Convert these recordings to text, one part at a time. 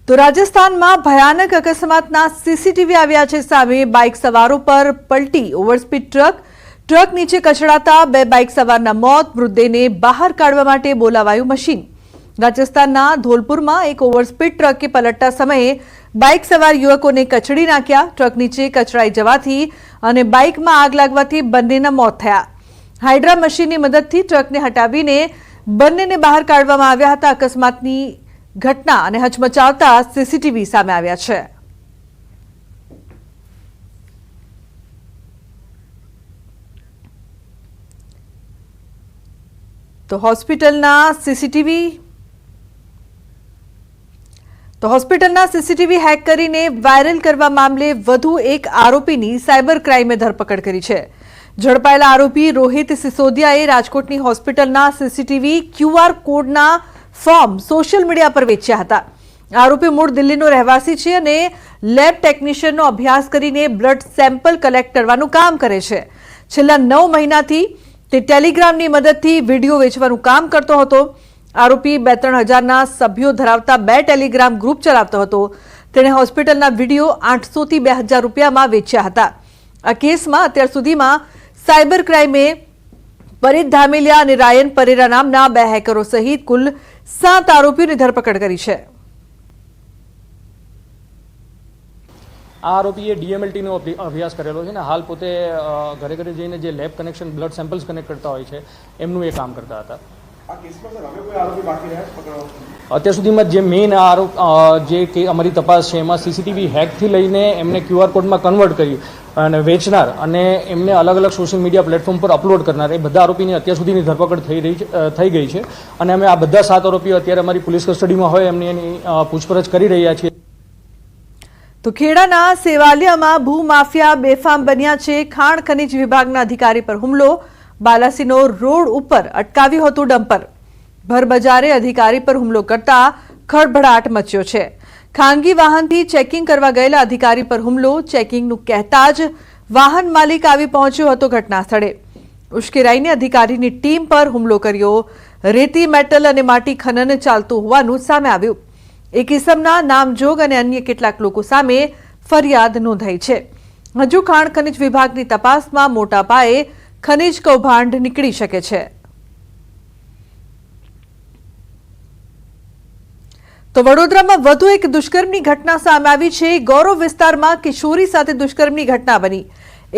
તો રાજસ્થાનમાં ભયાનક અકસ્માતના સીસીટીવી આવ્યા છે સામે। બાઇક સવારો પર પલટી ઓવરસ્પીડ ટ્રક નીચે કચડાતા બે બાઇક સવારના મોત। મૃતદેહને બહાર કાઢવા માટે બોલાવાયું મશીન। રાજસ્થાનના ધોલપુરમાં એક ઓવરસ્પીડ ટ્રકે પલટતા સમયે બાઇક સવાર યુવકોને કચડી નાખ્યા। ટ્રક નીચે કચડાઈ જવાથી અને બાઇકમાં આગ લાગવાથી બંનેના મોત થયા। હાઇડ્રા મશીનની મદદથી ટ્રકને હટાવીને બંનેને બહાર કાઢવામાં આવ્યા હતા। અકસ્માતની ઘટના અને હચમચાવતા સીસીટીવી સામે આવ્યા છે। તો હોસ્પિટલના સીસીટીવી હેક કરીને વાયરલ કરવા મામલે વધુ એક આરોપીની સાયબર ક્રાઇમે ધરપકડ કરી છે। ઝડપાયેલા આરોપી રોહિત સિસોદિયાએ રાજકોટની હોસ્પિટલના સીસીટીવી ક્યુઆર કોડના ફોર્મ સોશિયલ મીડિયા પર વેચ્યા હતા। આરોપી મૂળ દિલ્હીનો રહેવાસી છે અને લેબ ટેકનિશિયનનો અભ્યાસ કરીને બ્લડ સેમ્પલ કલેક્ટ કરવાનું કામ કરે છે। છેલ્લા 9 મહિનાથી તે ટેલિગ્રામની મદદથી વિડીયો વેચવાનું કામ કરતો હતો। આરોપી 2-3 હજારના સભ્યો ધરાવતા 2 ટેલિગ્રામ ગ્રુપ ચલાવતો હતો। તેણે હોસ્પિટલના વિડીયો 800 થી 2000 રૂપિયામાં વેચ્યા હતા। આ કેસમાં અત્યાર સુધીમાં સાયબર ક્રાઇમે પરિત ધામેલિયા અને રાયન પરેરા નામના 2 હેકરો સહિત કુલ 7 આરોપીઓની ધરપકડ કરી છે। આ આરોપીએ ડીએમએલટીનો અભ્યાસ કરેલો છે ને હાલ પોતે ઘરે ઘરે જઈને જે lab connection blood samples connect કરતા હોય છે એમનું એ કામ કરતા હતા। અત્યાર સુધીમાં જે મેઇન આરોપ જે અમારી તપાસ છે એમાં સીસીટીવી હેકથી લઈને એમને ક્યુઆર કોડમાં કન્વર્ટ કરી અને વેચનાર અને એમને અલગ અલગ સોશિયલ મીડિયા પ્લેટફોર્મ પર અપલોડ કરનાર એ બધા આરોપીની અત્યાર સુધીની ધરપકડ થઈ ગઈ છે અને અમે આ બધા 7 આરોપીઓ અત્યારે અમારી પોલીસ કસ્ટડીમાં હોય એની પૂછપરછ કરી રહ્યા છીએ। તો ખેડાના સેવાલિયામાં ભૂમાફિયા બેફામ બન્યા છે। ખાણ ખનીજ વિભાગના અધિકારી પર હુમલો। બાલાસીનો રોડ ઉપર અટકાવ્યું હતું ડમ્પર। ભરબજારે અધિકારી પર હુમલો કરતા ખળભળાટ મચ્યો છે। ખાનગી વાહનથી ચેકિંગ કરવા ગયેલા અધિકારી પર હુમલો। ચેકિંગનું કહેતા જ વાહન માલિક આવી પહોંચ્યો હતો ઘટના સ્થળે। ઉશ્કેરાઈને અધિકારીની ટીમ પર હુમલો કર્યો। રેતી મેટલ અને માટી ખનન ચાલતું હોવાનું સામે આવ્યું। એક ઇસમના નામજોગ અને અન્ય કેટલાક લોકો સામે ફરિયાદ નોંધાઈ છે। હજુ ખાણ ખનીજ વિભાગની તપાસમાં મોટા પાયે ખનીજ કૌભાંડ નીકળી શકે છે। તો વડોદરામાં વધુ એક દુષ્કર્મની ઘટના સામે આવી છે। ગૌરવ વિસ્તારમાં કિશોરી સાથે દુષ્કર્મની ઘટના બની।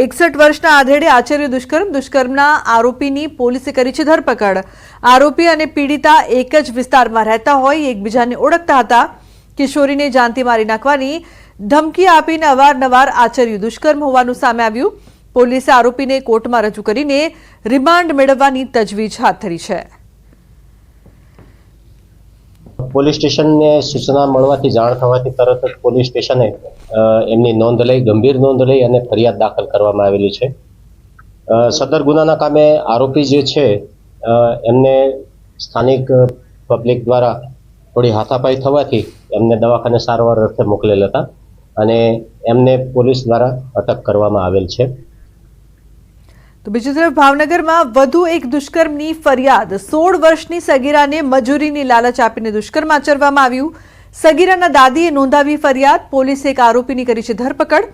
61 વર્ષના આધેડે આચર્ય દુષ્કર્મના આરોપીની પોલીસે કરી છે ધરપકડ। આરોપી અને પીડિતા એક જ વિસ્તારમાં રહેતા હોય એકબીજાને ઓળખતા હતા। કિશોરીને જાનથી મારી નાખવાની ધમકી આપીને અવારનવાર આચર્ય દુષ્કર્મ હોવાનું સામે આવ્યું। પોલીસે આરોપીને કોર્ટમાં રજૂ કરીને રિમાન્ડ મેળવવાની તજવીજ હાથ ધરી છે। પોલીસ સ્ટેશનને સૂચના મળવાથી જાણ થવાથી તરત જ પોલીસ સ્ટેશને એમની નોંધ લઈ ગંભીર નોંધ લઈ અને ફરિયાદ દાખલ કરવામાં આવેલી છે। સદર ગુનાના કામે આરોપી જે છે એમને સ્થાનિક પબ્લિક દ્વારા થોડી હાથાપાઈ થવાથી એમને દવાખાને સારવાર અર્થે મોકલેલ હતા અને એમને પોલીસ દ્વારા અટક કરવામાં આવેલ છે। તો બીજી તરફ ભાવનગરમાં વધુ એક દુષ્કર્મની ફરિયાદ। 16 વર્ષની સગીરાને મજૂરીની લાલચ આપીને દુષ્કર્મ આચરવામાં આવ્યું। સગીરાના દાદીએ નોંધાવી ફરિયાદ। પોલીસે એક આરોપીની કરી છે ધરપકડ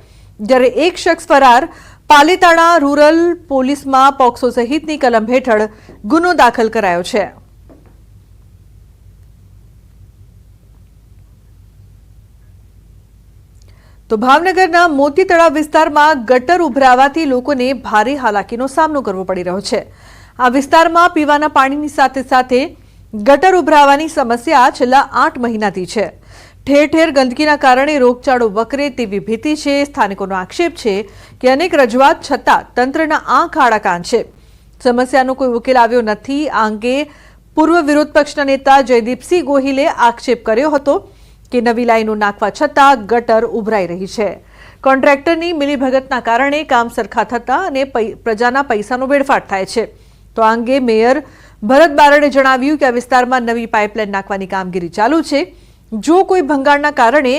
જ્યારે એક શખ્સ ફરાર। પાલીતાણા રૂરલ પોલીસમાં પોક્સો સહિતની કલમ હેઠળ ગુનો દાખલ કરાયો છે। તો ભાવનગરના મોતી તળાવ વિસ્તારમાં ગટર ઉભરાવાથી લોકોને ભારે હાલાકીનો સામનો કરવો પડી રહ્યો છે। આ વિસ્તારમાં પીવાના પાણીની સાથે સાથે ગટર ઉભરાવાની સમસ્યા છેલ્લા 8 મહિનાથી છે। ઠેર ઠેર ગંદકીના કારણે રોગચાળો વકરે તેવી ભીતિ છે। સ્થાનિકોનો આક્ષેપ છે કે અનેક રજૂઆત છતાં તંત્રના આંખ આડા કાન છે। સમસ્યાનો કોઈ ઉકેલ આવ્યો નથી। આ અંગે પૂર્વ વિરોધ પક્ષના નેતા જયદીપસિંહ ગોહિલે આક્ષેપ કર્યો હતો કે નવી લાઈનો નાખવા છતાં ગટર ઉભરાઈ રહી છે। કોન્ટ્રાક્ટરની મિલીભગતના કારણે કામ સરખા થતા અને પ્રજાના પૈસાનો વેડફાટ થાય છે। તો આ અંગે મેયર ભરત બારડે જણાવ્યું કે આ વિસ્તારમાં નવી પાઇપલાઇન નાખવાની કામગીરી ચાલુ છે। જો કોઈ ભંગાણના કારણે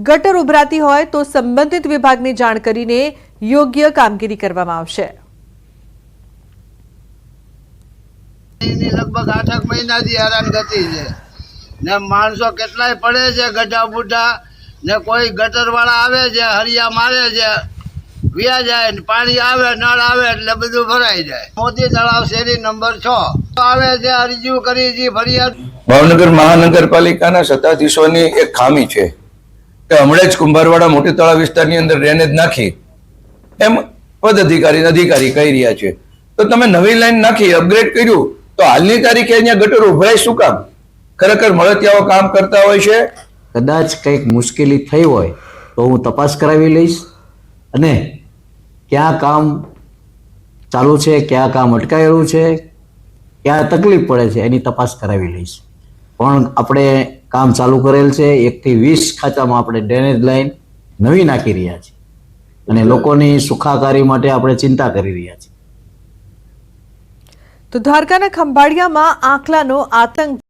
ગટર ઉભરાતી હોય તો સંબંધિત વિભાગને જાણ કરીને યોગ્ય કામગીરી કરવામાં આવશે। લગભગ 8 મહિનાથી હેરાનગતિ છે। ને માણસો કેટલાય પડે છે ગઢા બુઢા ને કોઈ ગટરવાળા આવે છે હરિયા મારે છે વ્યા જાય ને પાણી આવે નળ આવે એટલે બધું ભરાઈ જાય. મોતી તળાવ શેરી નંબર 6 આવે છે અરજી કરી છે ફરિયાદ. ભાવનગર મહાનગરપાલિકાના સત્તાધીશોની એક ખામી છે કે હમણાં જ કુંભારવાડા મોટી તળાવ વિસ્તારની અંદર ડ્રેનેજ નાખી એમ અધિકારી કહી રહ્યા છે. તો તમે નવી લાઈન નાખી અપગ્રેડ કર્યું તો હાલની તારીખે અહીંયા ગટર ઉભરાય શું કામ? ખરેખર મળતિયાઓ કામ કરતા હોય છે. કદાચ કંઈક મુશ્કેલી થઈ હોય તો હું તપાસ કરાવી લઈશ અને ક્યાં કામ ચાલુ છે, ક્યાં કામ અટકાયેલું છે, ક્યાં તકલીફ પડે છે એની તપાસ કરાવી લઈશ. પણ આપણે કામ ચાલુ કરેલ છે. 1 થી 20 ખાતામાં આપણે ડ્રેનેજ લાઈન નવી નાખી રહ્યા છીએ અને લોકોની સુખાકારી માટે આપણે ચિંતા કરી રહ્યા છીએ. તો દ્વારકાના ખંભાળિયામાં આંખલાનો આતંક